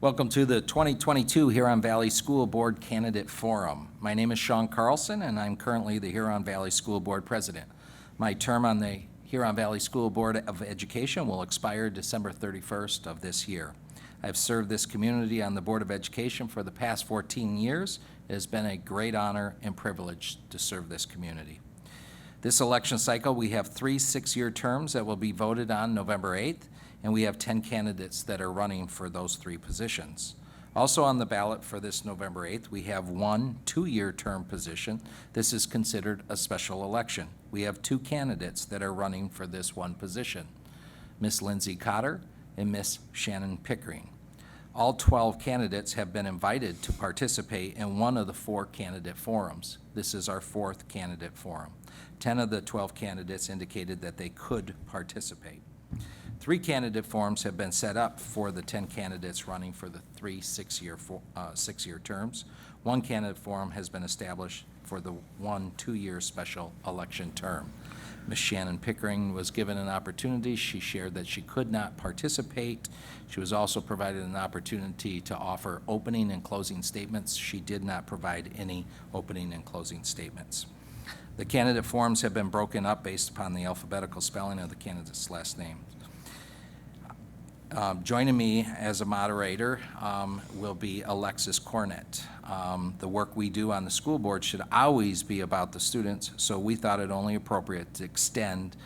Welcome to the 2022 Huron Valley School Board Candidate Forum. My name is Sean Carlson, and I'm currently the Huron Valley School Board President. My term on the Huron Valley School Board of Education will expire December 31st of this year. I've served this community on the Board of Education for the past 14 years. It has been a great honor and privilege to serve this community. This election cycle, we have 3 6-year terms that will be voted on November 8th, and we have 10 candidates that are running for those 3 positions. Also on the ballot for this November 8th, we have 1 2-year term position. This is considered a special election. We have 2 candidates that are running for this one position, Ms. Lindsay Cotter and Ms. Shannon Pickering. All 12 candidates have been invited to participate in one of the 4 candidate forums. This is our 4th candidate forum. 10 of the 12 candidates indicated that they could participate. 3 candidate forums have been set up for the 10 candidates running for the 3 6-year terms. 1 candidate forum has been established for the 1 2-year special election term. Ms. Shannon Pickering was given an opportunity. She shared that she could not participate. She was also provided an opportunity to offer opening and closing statements. She did not provide any opening and closing statements. The candidate forums have been broken up based upon the alphabetical spelling of the candidate's last name. Joining me as a moderator will be Alexis Cornett. The work we do on the school board should always be about the students, so we thought it only appropriate to extend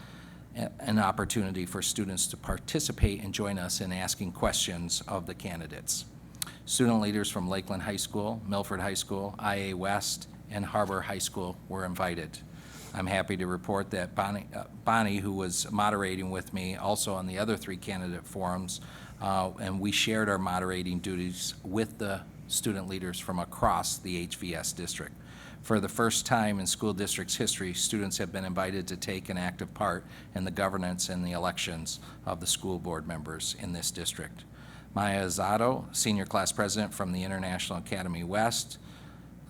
an opportunity for students to participate and join us in asking questions of the candidates. Student leaders from Lakeland High School, Milford High School, IA West, and Harbor High School were invited. I'm happy to report that Bonnie, who was moderating with me also on the other 3 candidate forums, and we shared our moderating duties with the student leaders from across the HVS district. For the first time in school district's history, students have been invited to take an active part in the governance and the elections of the school board members in this district. Maya Azado, senior class president from the International Academy West.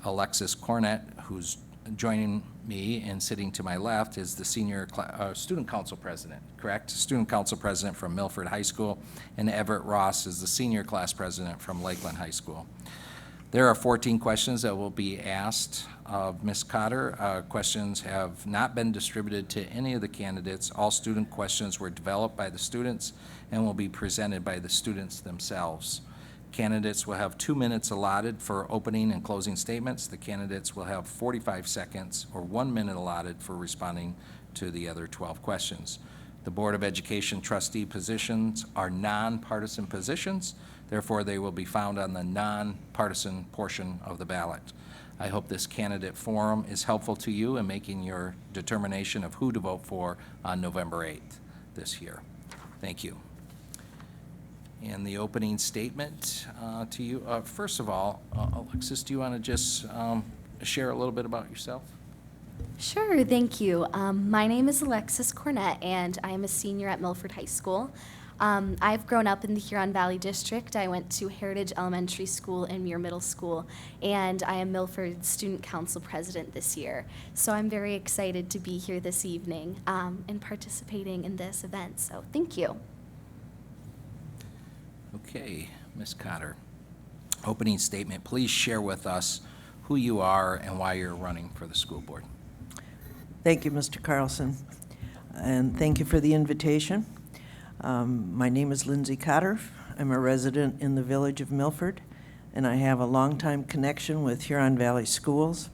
Alexis Cornett, who's joining me and sitting to my left, is the senior student council president, correct? Student council president from Milford High School, and Everett Ross is the senior class president from Lakeland High School. There are 14 questions that will be asked of Ms. Cotter. Questions have not been distributed to any of the candidates. All student questions were developed by the students and will be presented by the students themselves. Candidates will have 2 minutes allotted for opening and closing statements. The candidates will have 45 seconds or 1 minute allotted for responding to the other 12 questions. The Board of Education trustee positions are nonpartisan positions. Therefore, they will be found on the nonpartisan portion of the ballot. I hope this candidate forum is helpful to you in making your determination of who to vote for on November 8th this year. Thank you. And the opening statement to you. First of all, Alexis, do you want to just share a little bit about yourself? Sure, thank you. My name is Alexis Cornett, and I am a senior at Milford High School. I've grown up in the Huron Valley District. I went to Heritage Elementary School and Muir Middle School, and I am Milford's Student Council President this year. So I'm very excited to be here this evening and participating in this event, so thank you. Okay, Ms. Cotter, opening statement. Please share with us who you are and why you're running for the school board. Thank you, Mr. Carlson, and thank you for the invitation. My name is Lindsay Cotter. I'm a resident in the village of Milford, and I have a longtime connection with Huron Valley Schools.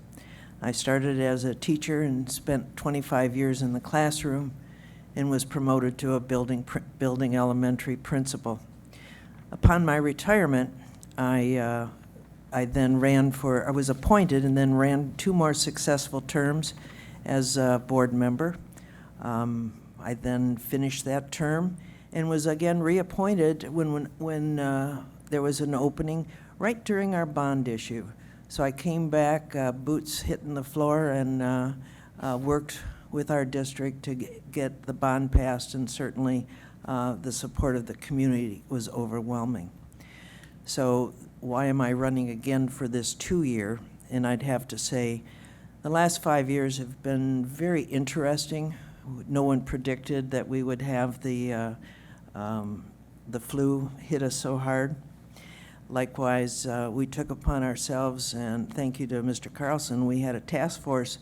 I started as a teacher and spent 25 years in the classroom and was promoted to a building elementary principal. Upon my retirement, I was appointed and then ran 2 more successful terms as a board member. I then finished that term and was again reappointed when there was an opening right during our bond issue. So I came back, boots hitting the floor, and worked with our district to get the bond passed, and certainly the support of the community was overwhelming. So why am I running again for this 2-year? And I'd have to say the last 5 years have been very interesting. No one predicted that we would have the flu hit us so hard. Likewise, we took upon ourselves, and thank you to Mr. Carlson, we had a task force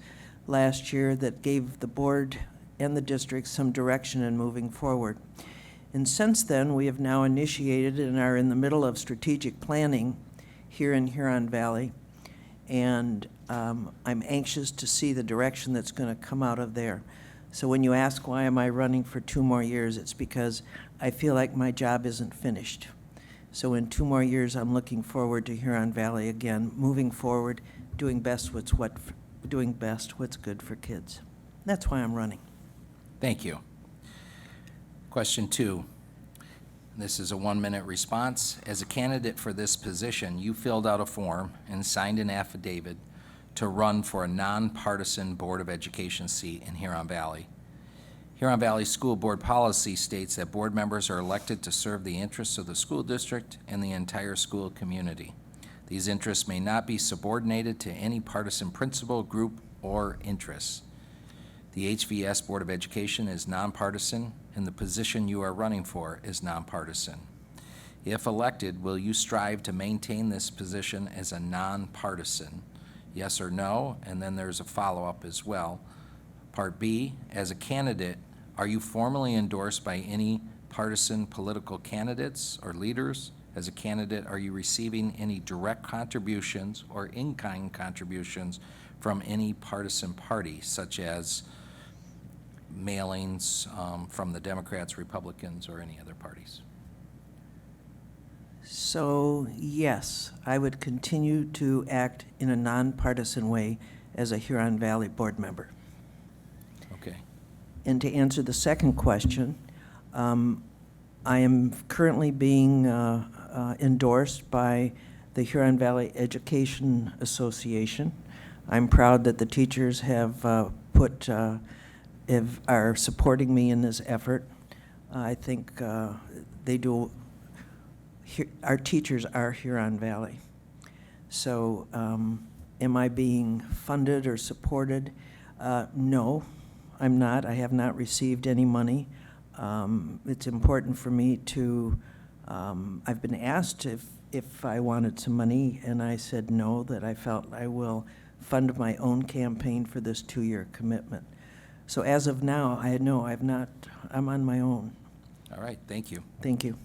last year that gave the board and the district some direction in moving forward. And since then, we have now initiated and are in the middle of strategic planning here in Huron Valley. And I'm anxious to see the direction that's going to come out of there. So when you ask why am I running for 2 more years, it's because I feel like my job isn't finished. So in 2 more years, I'm looking forward to Huron Valley again, moving forward, doing best what's good for kids. That's why I'm running. Thank you. Question 2. This is a 1-minute response. As a candidate for this position, you filled out a form and signed an affidavit to run for a nonpartisan Board of Education seat in Huron Valley. Huron Valley School Board policy states that board members are elected to serve the interests of the school district and the entire school community. These interests may not be subordinated to any partisan principle, group, or interests. The HVS Board of Education is nonpartisan, and the position you are running for is nonpartisan. If elected, will you strive to maintain this position as a nonpartisan? Yes or no? And then there's a follow-up as well. Part B, as a candidate, are you formally endorsed by any partisan political candidates or leaders? As a candidate, are you receiving any direct contributions or in-kind contributions from any partisan party, such as mailings from the Democrats, Republicans, or any other parties? So yes, I would continue to act in a nonpartisan way as a Huron Valley board member. Okay. And to answer the second question, I am currently being endorsed by the Huron Valley Education Association. I'm proud that the teachers have are supporting me in this effort. I think they do. Our teachers are Huron Valley. So am I being funded or supported? No, I'm not. I have not received any money. It's important for me to, I've been asked if I wanted some money, and I said no, that I felt I will fund my own campaign for this 2-year commitment. So as of now, I've not, I'm on my own. All right, thank you. Thank you.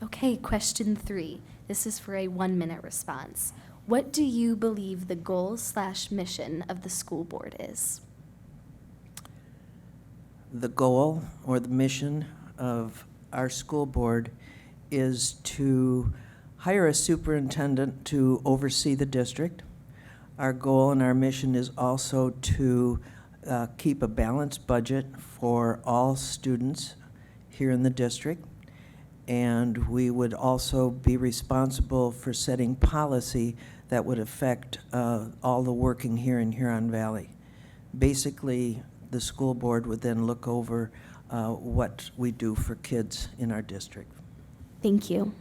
Okay, question 3. This is for a 1-minute response. What do you believe the goal/mission of the school board is? The goal or the mission of our school board is to hire a superintendent to oversee the district. Our goal and our mission is also to keep a balanced budget for all students here in the district. And we would also be responsible for setting policy that would affect all the working here in Huron Valley. Basically, the school board would then look over what we do for kids in our district. Thank you.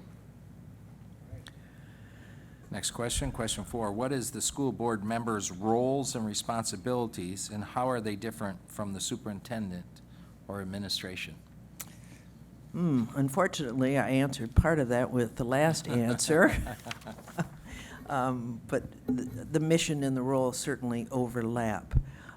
Next question, question 4. What is the school board members' roles and responsibilities, and how are they different from the superintendent or administration? Unfortunately, I answered part of that with the last answer. But the mission and the role certainly overlap.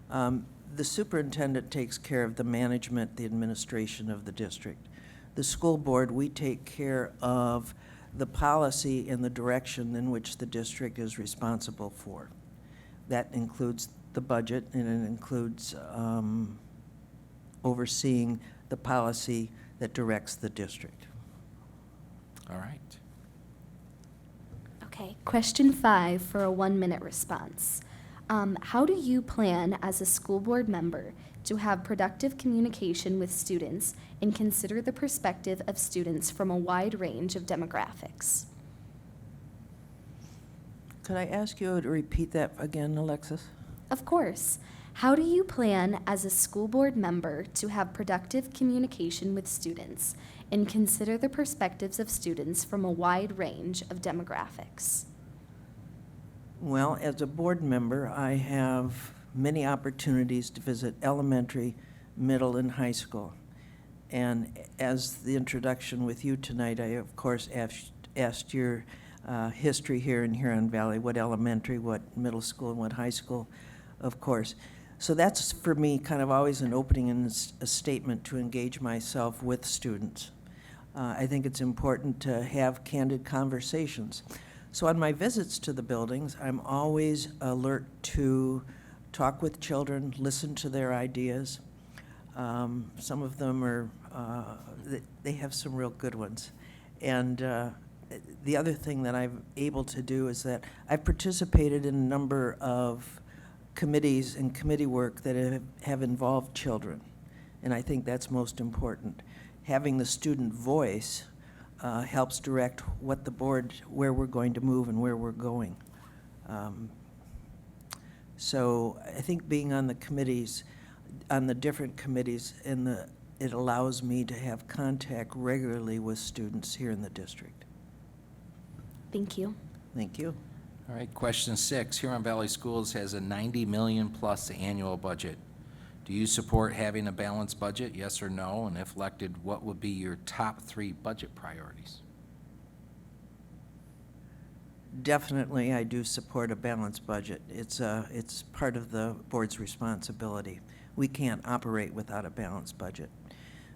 The superintendent takes care of the management, the administration of the district. The school board, we take care of the policy and the direction in which the district is responsible for. That includes the budget, and it includes overseeing the policy that directs the district. All right. Okay, question 5 for a 1-minute response. How do you plan as a school board member to have productive communication with students and consider the perspective of students from a wide range of demographics? Could I ask you to repeat that again, Alexis? Of course. How do you plan as a school board member to have productive communication with students and consider the perspectives of students from a wide range of demographics? Well, as a board member, I have many opportunities to visit elementary, middle, and high school. And as the introduction with you tonight, I, of course, asked your history here in Huron Valley, what elementary, what middle school, and what high school, of course. So that's, for me, kind of always an opening and a statement to engage myself with students. I think it's important to have candid conversations. So on my visits to the buildings, I'm always alert to talk with children, listen to their ideas. Some of them are, they have some real good ones. And the other thing that I'm able to do is that I've participated in a number of committees and committee work that have involved children. And I think that's most important. Having the student voice helps direct what the board, where we're going to move and where we're going. So I think being on the committees, on the different committees, it allows me to have contact regularly with students here in the district. Thank you. Thank you. All right, question 6. Huron Valley Schools has a $90 million plus annual budget. Do you support having a balanced budget, yes or no? And if elected, what would be your top 3 budget priorities? Definitely, I do support a balanced budget. It's part of the board's responsibility. We can't operate without a balanced budget.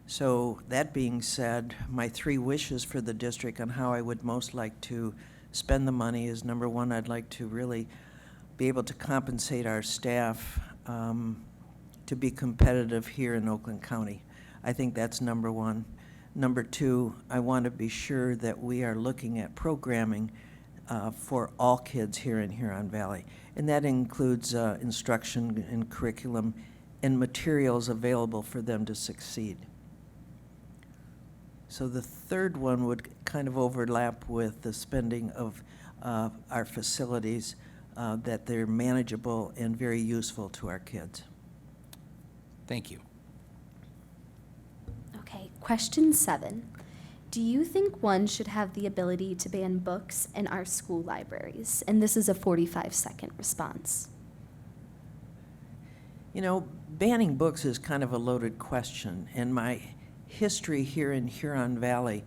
So that being said, my 3 wishes for the district on how I would most like to spend the money is, number 1, I'd like to really be able to compensate our staff to be competitive here in Oakland County. I think that's number 1. Number 2, I want to be sure that we are looking at programming for all kids here in Huron Valley. And that includes instruction and curriculum and materials available for them to succeed. So the third one would kind of overlap with the spending of our facilities, that they're manageable and very useful to our kids. Thank you. Okay, question 7. Do you think one should have the ability to ban books in our school libraries? And this is a 45-second response. You know, banning books is kind of a loaded question, and my history here in Huron Valley,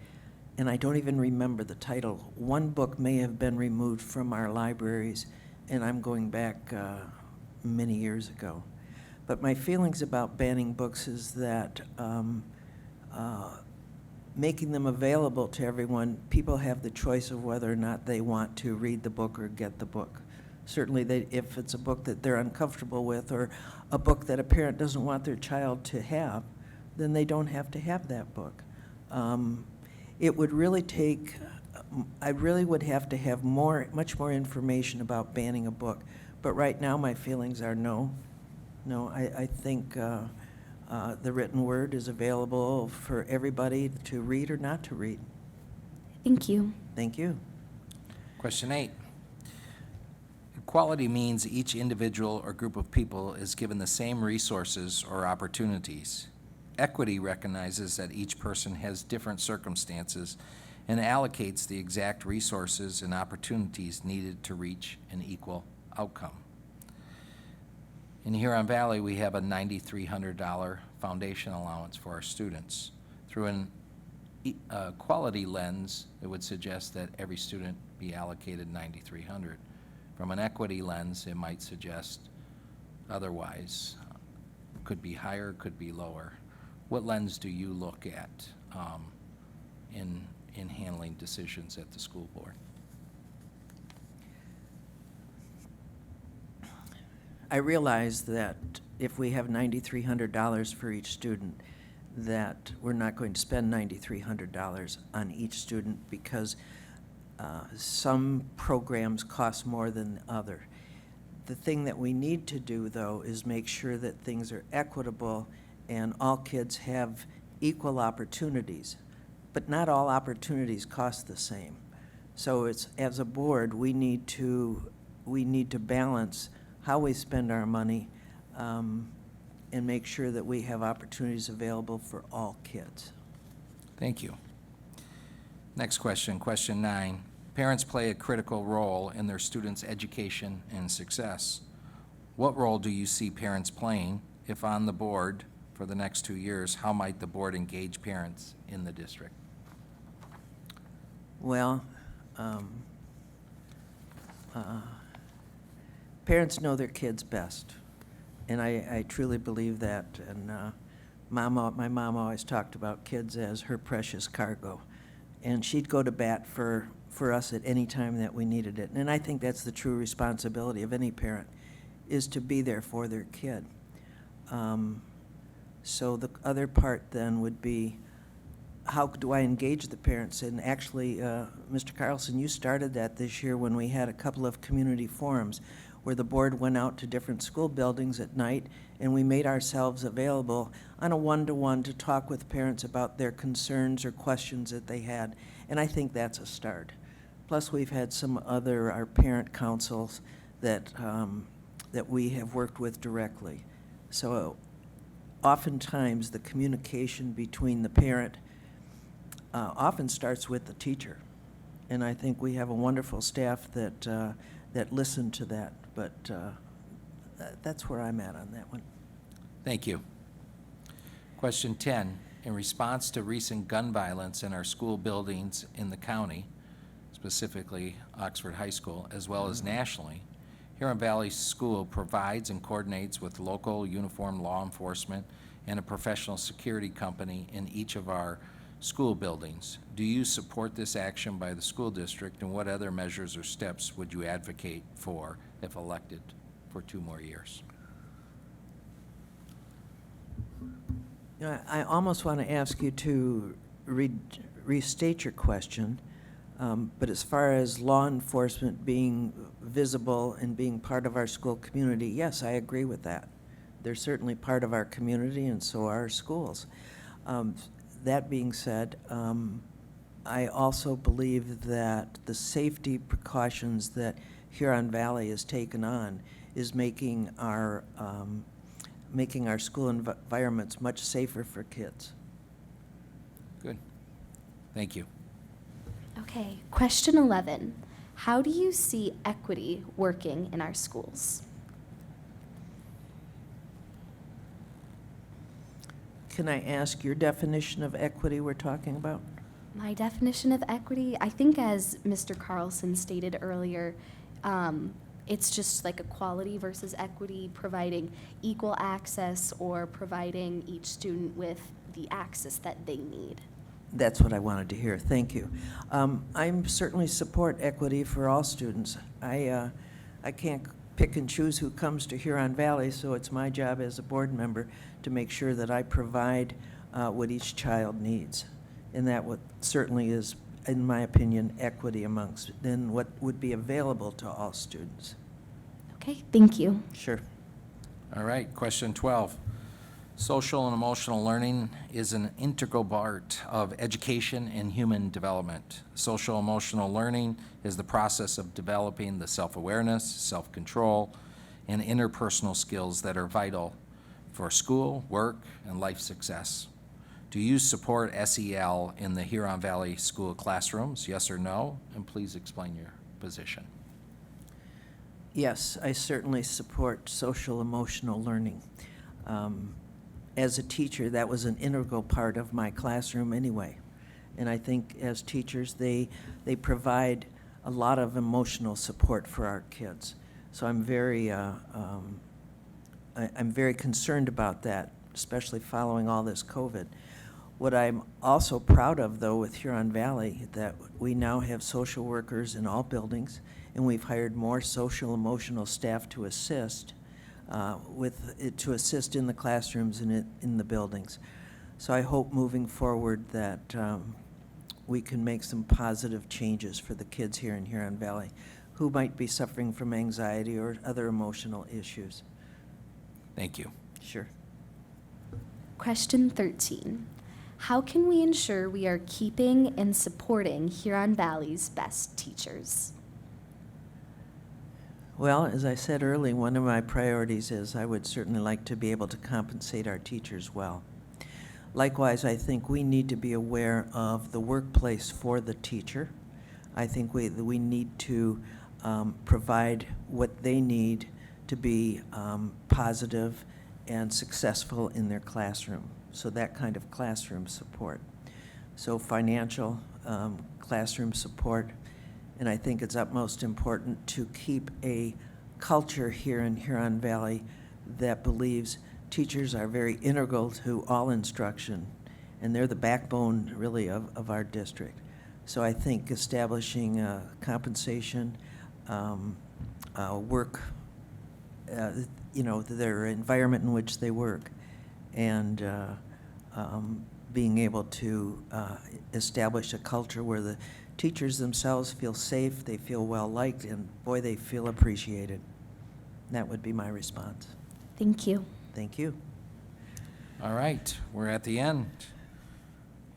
and I don't even remember the title, one book may have been removed from our libraries, and I'm going back many years ago. But my feelings about banning books is that making them available to everyone, people have the choice of whether or not they want to read the book or get the book. Certainly, if it's a book that they're uncomfortable with or a book that a parent doesn't want their child to have, then they don't have to have that book. It would really take, I really would have to have much more information about banning a book. But right now, my feelings are no. No, I think the written word is available for everybody to read or not to read. Thank you. Thank you. Question 8. Equality means each individual or group of people is given the same resources or opportunities. Equity recognizes that each person has different circumstances and allocates the exact resources and opportunities needed to reach an equal outcome. In Huron Valley, we have a $9,300 foundation allowance for our students. Through an quality lens, it would suggest that every student be allocated $9,300. From an equity lens, it might suggest otherwise. Could be higher, could be lower. What lens do you look at in handling decisions at the school board? I realize that if we have $9,300 for each student, that we're not going to spend $9,300 on each student because some programs cost more than other. The thing that we need to do, though, is make sure that things are equitable and all kids have equal opportunities. But not all opportunities cost the same. So it's, as a board, we need to balance how we spend our money and make sure that we have opportunities available for all kids. Thank you. Next question, question 9. Parents play a critical role in their students' education and success. What role do you see parents playing, if on the board, for the next 2 years, how might the board engage parents in the district? Well, parents know their kids best, and I truly believe that. And my mom always talked about kids as her precious cargo, and she'd go to bat for us at any time that we needed it. And I think that's the true responsibility of any parent, is to be there for their kid. So the other part then would be, how do I engage the parents? And actually, Mr. Carlson, you started that this year when we had a couple of community forums where the board went out to different school buildings at night, and we made ourselves available on a one-to-one to talk with parents about their concerns or questions that they had. And I think that's a start. Plus, we've had some other, our parent councils that, that we have worked with directly. So oftentimes, the communication between the parent often starts with the teacher. And I think we have a wonderful staff that, that listen to that. But that's where I'm at on that one. Thank you. Question 10, in response to recent gun violence in our school buildings in the county, specifically Oxford High School, as well as nationally, Huron Valley School provides and coordinates with local uniformed law enforcement and a professional security company in each of our school buildings. Do you support this action by the school district, and what other measures or steps would you advocate for if elected for 2 more years? You know, I almost want to ask you to restate your question, but as far as law enforcement being visible and being part of our school community, yes, I agree with that. They're certainly part of our community, and so are our schools. That being said, I also believe that the safety precautions that Huron Valley has taken on is making our school environments much safer for kids. Good. Thank you. Okay, question 11. How do you see equity working in our schools? Can I ask your definition of equity we're talking about? My definition of equity, I think as Mr. Carlson stated earlier, it's just like equality versus equity, providing equal access or providing each student with the access that they need. That's what I wanted to hear. Thank you. I certainly support equity for all students. I can't pick and choose who comes to Huron Valley, so it's my job as a board member to make sure that I provide what each child needs. And that certainly is, in my opinion, equity amongst then what would be available to all students. Okay, thank you. Sure. All right, question 12. Social and emotional learning is an integral part of education and human development. Social emotional learning is the process of developing the self-awareness, self-control, and interpersonal skills that are vital for school, work, and life success. Do you support SEL in the Huron Valley School classrooms, yes or no? And please explain your position. Yes, I certainly support social emotional learning. As a teacher, that was an integral part of my classroom anyway. And I think as teachers, they provide a lot of emotional support for our kids. So I'm very concerned about that, especially following all this COVID. What I'm also proud of, though, with Huron Valley, that we now have social workers in all buildings, and we've hired more social emotional staff to assist to assist in the classrooms and in the buildings. So I hope moving forward that we can make some positive changes for the kids here in Huron Valley who might be suffering from anxiety or other emotional issues. Thank you. Sure. Question 13. How can we ensure we are keeping and supporting Huron Valley's best teachers? Well, as I said earlier, one of my priorities is I would certainly like to be able to compensate our teachers well. Likewise, I think we need to be aware of the workplace for the teacher. I think we need to provide what they need to be positive and successful in their classroom. So that kind of classroom support. So financial classroom support, and I think it's utmost important to keep a culture here in Huron Valley that believes teachers are very integral to all instruction, and they're the backbone, really, of our district. So I think establishing compensation, work, their environment in which they work, and being able to establish a culture where the teachers themselves feel safe, they feel well-liked, and boy, they feel appreciated. That would be my response. Thank you. Thank you. All right, we're at the end.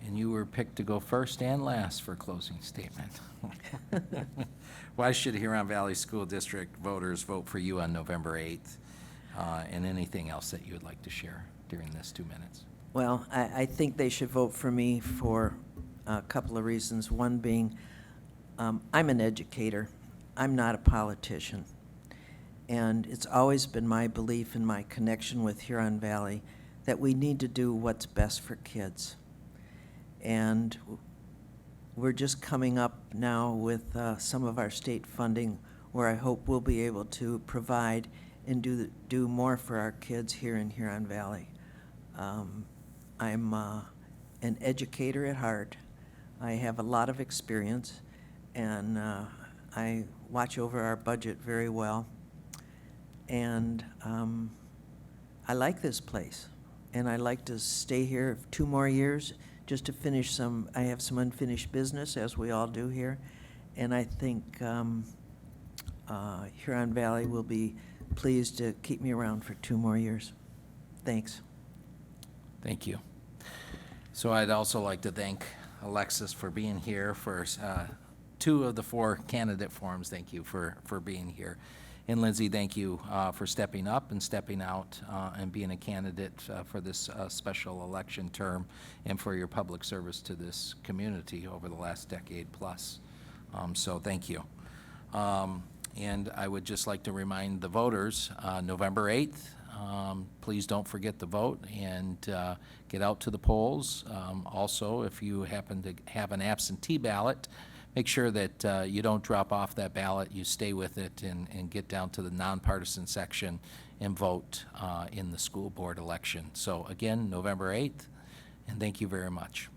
And you were picked to go first and last for closing statement. Why should Huron Valley School District voters vote for you on November 8th? And anything else that you would like to share during this 2 minutes? Well, I think they should vote for me for a couple of reasons. One being, I'm an educator. I'm not a politician. And it's always been my belief and my connection with Huron Valley that we need to do what's best for kids. And we're just coming up now with some of our state funding where I hope we'll be able to provide and do more for our kids here in Huron Valley. I'm an educator at heart. I have a lot of experience, and I watch over our budget very well. And I like this place, and I like to stay here 2 more years just to finish I have some unfinished business, as we all do here, and I think Huron Valley will be pleased to keep me around for 2 more years. Thanks. Thank you. So I'd also like to thank Alexis for being here for 2 of the 4 candidate forums. Thank you for being here. And Lindsay, thank you for stepping up and stepping out and being a candidate for this special election term and for your public service to this community over the last decade plus. So thank you. And I would just like to remind the voters, November 8th, please don't forget to vote and get out to the polls. Also, if you happen to have an absentee ballot, make sure that you don't drop off that ballot, you stay with it and get down to the nonpartisan section and vote in the school board election. So again, November 8th, and thank you very much.